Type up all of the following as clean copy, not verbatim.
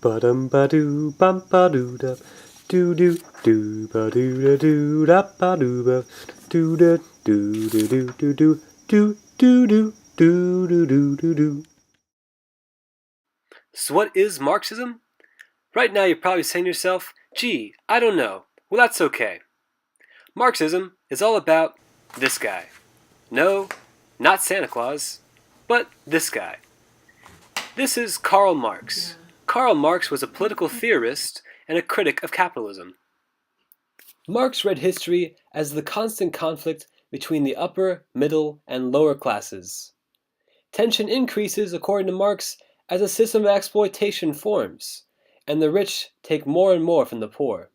Ba dum ba doo bum ba doo da doo doo doo ba doo da doo da ba doo ba doo da doo doo doo doo doo doo doo doo doo doo doo doo doo. So what is Marxism? Right now you're probably saying to yourself, gee, I don't know. Well, that's okay. Marxism is all about this guy. No, not Santa Claus, but this guy. This is Karl Marx. Karl Marx was a political theorist and a critic of capitalism. Marx read history as the constant conflict between the upper, middle, and lower classes. Tension increases, according to Marx, as a system of exploitation forms, and the rich take more and more from the poor.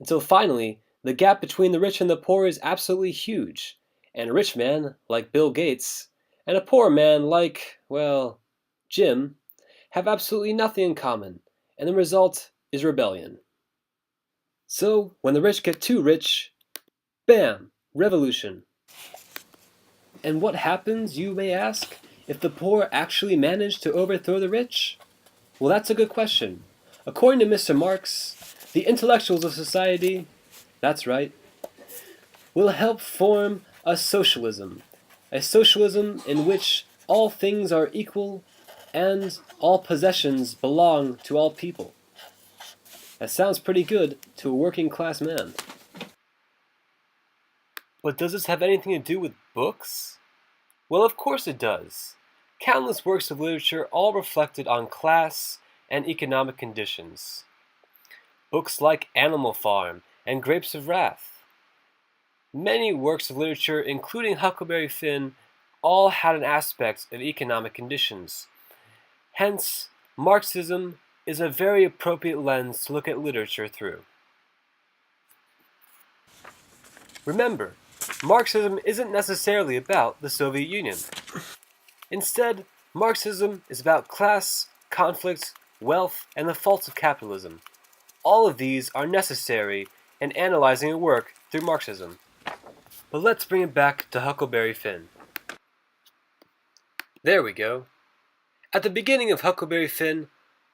Until finally, the gap between the rich and the poor is absolutely huge, and a rich man, like Bill Gates, and a poor man like, well, Jim, have absolutely nothing in common, and the result is rebellion. So, when the rich get too rich, bam, revolution. And what happens, you may ask, if the poor actually manage to overthrow the rich? Well, that's a good question. According to Mr. Marx, the intellectuals of society, that's right, will help form a socialism in which all things are equal and all possessions belong to all people. That sounds pretty good to a working class man. But does this have anything to do with books? Well, of course it does. Countless works of literature all reflected on class and economic conditions. Books like Animal Farm and Grapes of Wrath. Many works of literature, including Huckleberry Finn, all had an aspect of economic conditions. Hence, Marxism is a very appropriate lens to look at literature through. Remember, Marxism isn't necessarily about the Soviet Union. Instead, Marxism is about class, conflict, wealth, and the faults of capitalism. All of these are necessary in analyzing a work through Marxism. But let's bring it back to Huckleberry Finn. There we go. At the beginning of Huckleberry Finn,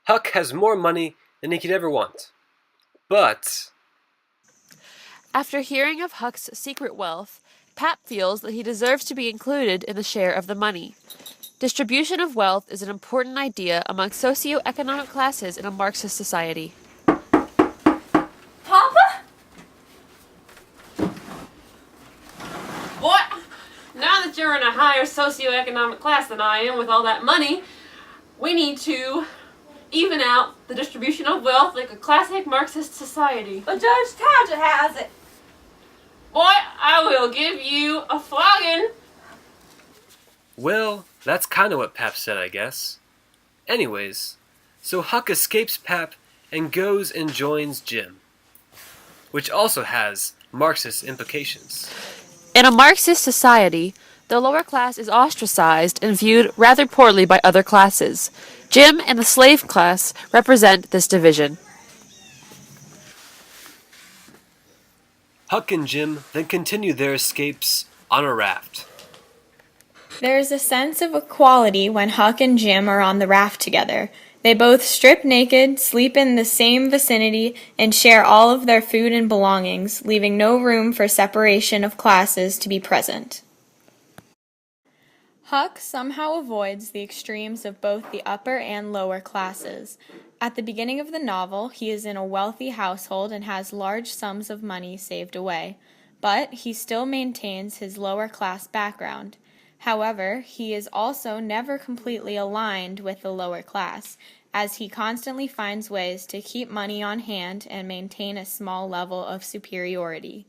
Huck has more money than he could ever want. But After hearing of Huck's secret wealth, Pap feels that he deserves to be included in the share of the money. Distribution of wealth is an important idea among socio-economic classes in a Marxist society. Papa? What? Now that you're in a higher socioeconomic class than I am with all that money, we need to even out the distribution of wealth like a classic Marxist society. But Judge Tadgett has it. Boy, I will give you a flogging. well, that's kind of what Pap said, I guess. Anyways, so Huck escapes Pap and goes and joins Jim, which also has Marxist implications. In a Marxist society, the lower class is ostracized and viewed rather poorly by other classes. Jim and the slave class represent this division. Huck and Jim then continue their escapes on a raft. There is a sense of equality when Huck and Jim are on the raft together. They both strip naked, sleep in the same vicinity, and share all of their food and belongings, leaving no room for separation of classes to be present. Huck somehow avoids the extremes of both the upper and lower classes. At the beginning of the novel, he is in a wealthy household and has large sums of money saved away, but he still maintains his lower class background. However, he is also never completely aligned with the lower class, as he constantly finds ways to keep money on hand and maintain a small level of superiority.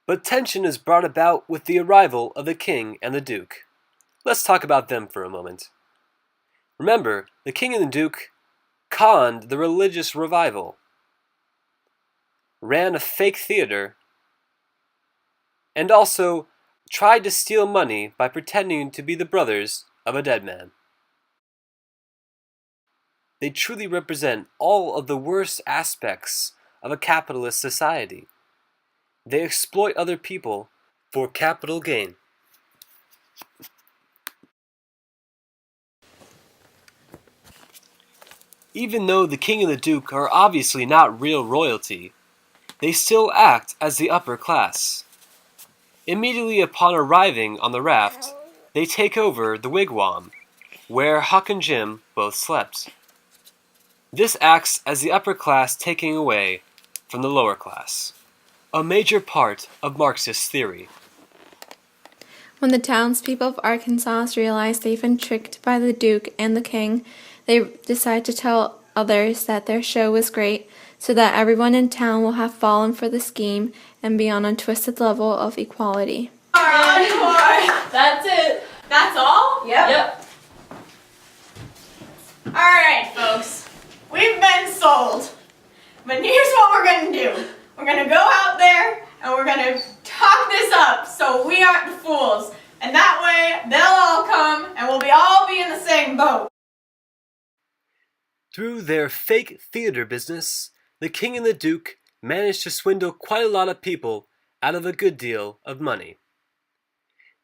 But tension is brought about with the arrival of the king and the duke. Let's talk about them for a moment. Remember, the king and the duke conned the religious revival, ran a fake theater, and also tried to steal money by pretending to be the brothers of a dead man. They truly represent all of the worst aspects of a capitalist society. They exploit other people for capital gain. Even though the king and the duke are obviously not real royalty, they still act as the upper class. Immediately upon arriving on the raft, they take over the wigwam, where Huck and Jim both slept. This acts as the upper class taking away from the lower class, a major part of Marxist theory. When the townspeople of Arkansas realize they've been tricked by the Duke and the King, they decide to tell others that their show was great, so that everyone in town will have fallen for the scheme and be on a twisted level of equality. That's it. That's all? Yep. Alright, folks. We've been sold. But here's what we're gonna do. We're gonna go out there and we're gonna talk this up so we aren't the fools. And that way they'll all come and we'll all be in the same boat. Through their fake theater business, the king and the duke managed to swindle quite a lot of people out of a good deal of money.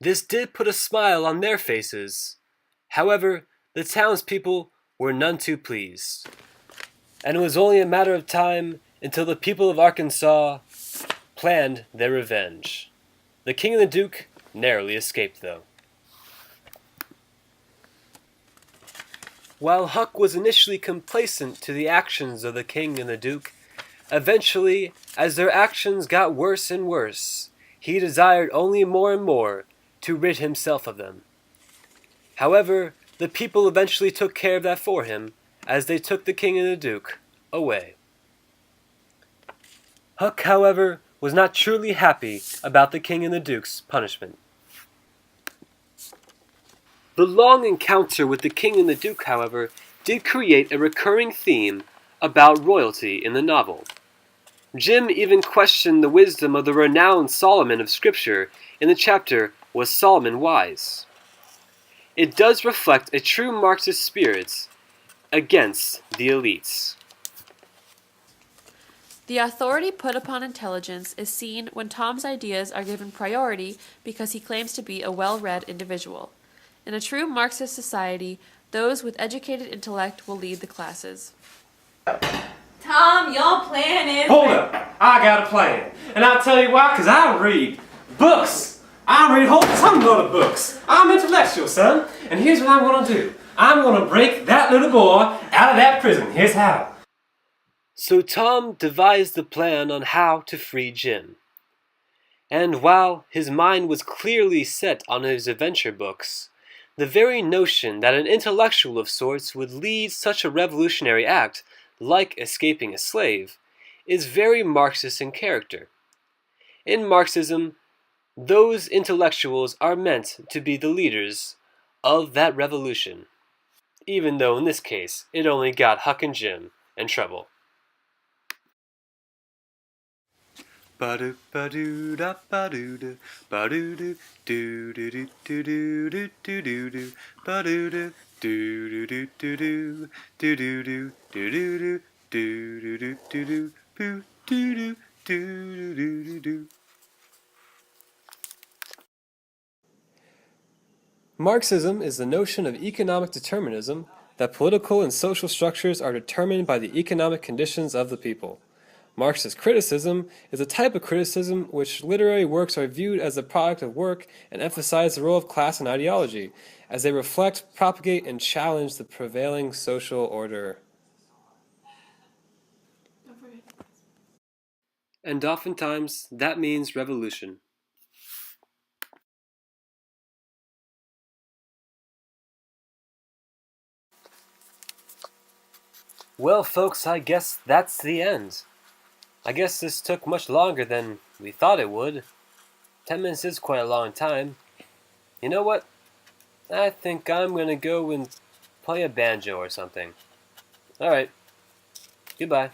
This did put a smile on their faces. However, the townspeople were none too pleased. And it was only a matter of time until the people of Arkansas planned their revenge. The king and the duke narrowly escaped, though. While Huck was initially complacent to the actions of the king and the duke, eventually, as their actions got worse and worse, he desired only more and more to rid himself of them. However, the people eventually took care of that for him, as they took the king and the duke away. Huck, however, was not truly happy about the king and the duke's punishment. The long encounter with the king and the duke, however, did create a recurring theme about royalty in the novel. Jim even questioned the wisdom of the renowned Solomon of Scripture in the chapter Was Solomon Wise? It does reflect a true Marxist spirit against the elites. The authority put upon intelligence is seen when Tom's ideas are given priority because he claims to be a well-read individual. In a true Marxist society, those with educated intellect will lead the classes. Tom, your plan is... Hold up! I got a plan. And I'll tell you why, because I read books. I read whole ton of books. I'm intellectual, son. And here's what I'm going to do. I'm going to break that little boy out of that prison. Here's how. So Tom devised the plan on how to free Jim. And while his mind was clearly set on his adventure books, the very notion that an intellectual of sorts would lead such a revolutionary act, like escaping a slave, is very Marxist in character. In Marxism, those intellectuals are meant to be the leaders of that revolution, even though in this case it only got Huck and Jim in trouble. Ba-do ba-do da ba-do da ba-do do do do do do do do do do ba-do do do do do do do do do do do do do do do do boo do do do do do do. Marxism is the notion of economic determinism, that political and social structures are determined by the economic conditions of the people. Marxist criticism is a type of criticism which literary works are viewed as a product of work and emphasize the role of class and ideology, as they reflect, propagate, and challenge the prevailing social order. And oftentimes, that means revolution. Well, folks, I guess that's the end. I guess this took much longer than we thought it would. 10 minutes is quite a long time. You know what? I think I'm gonna go and play a banjo or something. Alright. Goodbye.